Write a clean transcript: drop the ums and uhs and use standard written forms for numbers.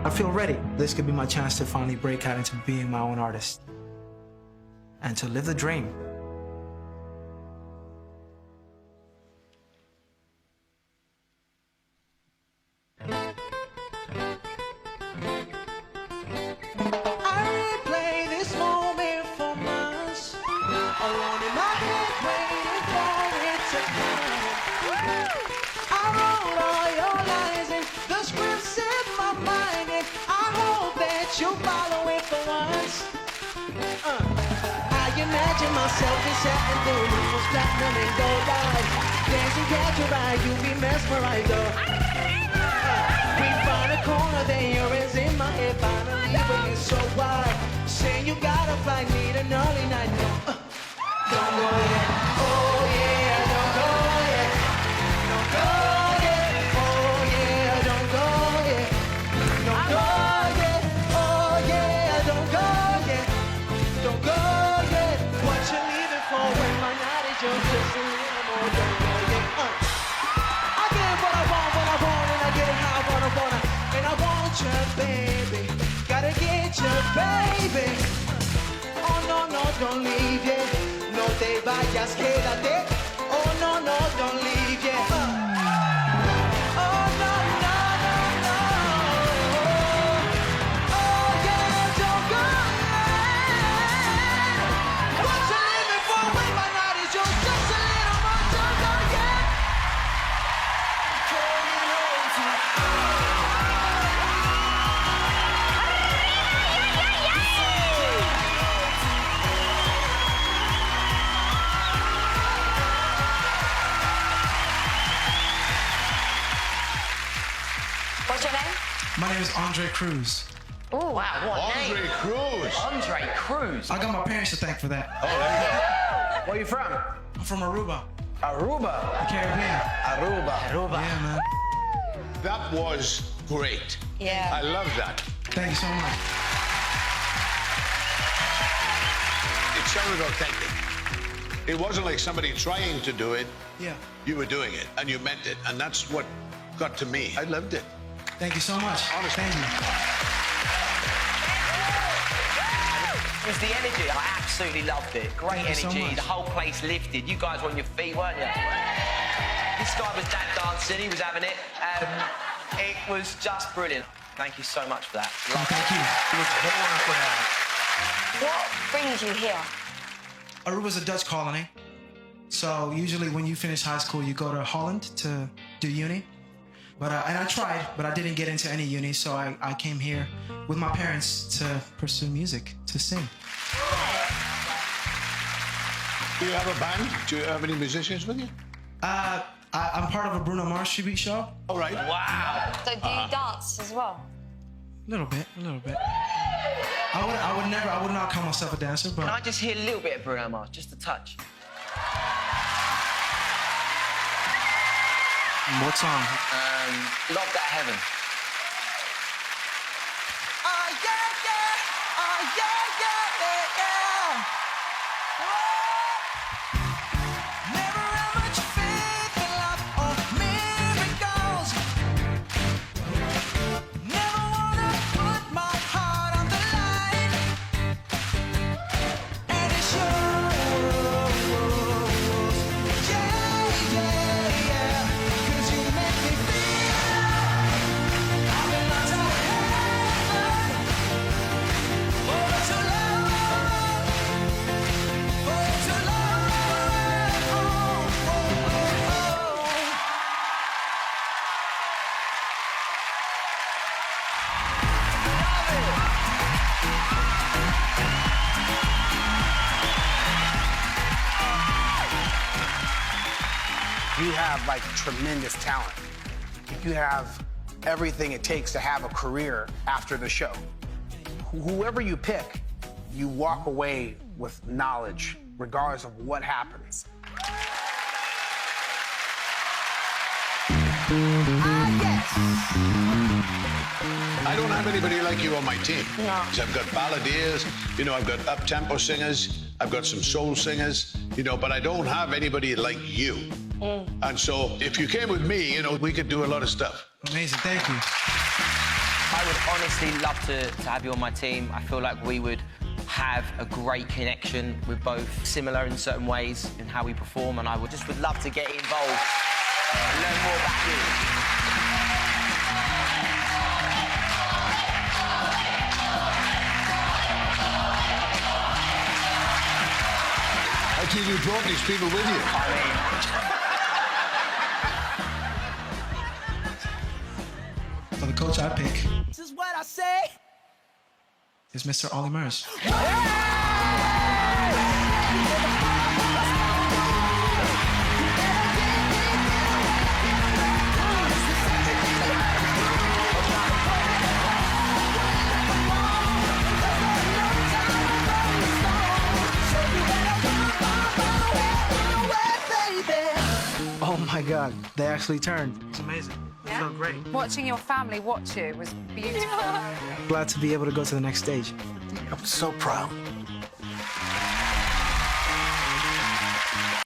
I feel ready. This could be my chance to finally break out into being my own artist and to live the dream. Imagine myself in satin boots with platinum and gold eyes. Dancing, catch your eye, you be mesmerized. We find a corner, then you're in my head. Finally, but it's so wide. Saying you gotta fly, need an early night. Don't go yet. Oh yeah, don't go yet. Don't go yet. Oh yeah, don't go yet. Don't go yet. Oh yeah, don't go yet. Don't go yet. What you leaving for when my night is yours? Just a little more. Don't go yet. I get what I want, and I get it how I wanna, and I want you, baby. Gotta get you, baby. Oh no, no, don't leave yet. No te vayas, quédate. Oh no, no, don't leave yet. Oh no, no, no, no. Oh yeah, don't go yet. What you living for when my night is yours? Just a little more, don't go yet. What's your name? My name is Andre Cruz. Oh, wow, what Andre name? Cruz. Andre Cruz. I got my parents to thank for that. Oh, there you go. Where are you from? I'm from Aruba, Aruba. the Caribbean. Aruba. Yeah, man. That was great. Yeah. I love that. Thank you so much. It sounded authentic. It wasn't like somebody trying to do it. Yeah. You were doing it, and you meant it, and that's what got to me. I loved it. Thank you so much. Honestly. Thank you. It was the energy. I absolutely loved it. Great Thank you so energy. much. The whole place lifted. You guys were on your feet, weren't you? This guy was dad dancing. He was having it. It was just brilliant. Thank you so much for that. Oh, thank you. It was wonderful. What brings you here? Aruba's a Dutch colony. So usually when you finish high school, you go to Holland to do uni. But and I tried, but I didn't get into any uni, so I came here with my parents to pursue music, to sing. Do you have a band? Do you have any musicians with you? I'm part of a Bruno Mars tribute show. All right. Wow. So do you dance as well? A little bit. I would not call myself a dancer, but... Can I just hear a little bit of Bruno Mars, just a touch? What song? Love That Heaven. Oh yeah, yeah. Oh yeah, yeah, yeah. Never had much faith in love or miracles. Never wanna put my heart on the line. And it shows. Yeah, yeah, yeah. 'Cause you make me feel I've been lost in heaven. For so long. For so long. Oh, oh, oh. You have like tremendous talent. You have everything it takes to have a career after the show. Whoever you pick, you walk away with knowledge regardless of what happens. I don't have anybody like you on my team. No. I've got balladeers, I've got up-tempo singers, I've got some soul singers, but I don't have anybody like you. And so if you came with me, we could do a lot of stuff. Amazing, thank you. I I would honestly love to have you on my team. I feel like we would have a great connection. We're both similar in certain ways in how we perform, and I would love to get involved and learn more about you. How do you brought these people with you? So the coach I pick This is what I say. is Mr. Olly Murs. Oh my God, they actually turned. It's amazing. It felt great. Watching your family watch you was beautiful. Glad to be able to go to the next stage. I'm so proud.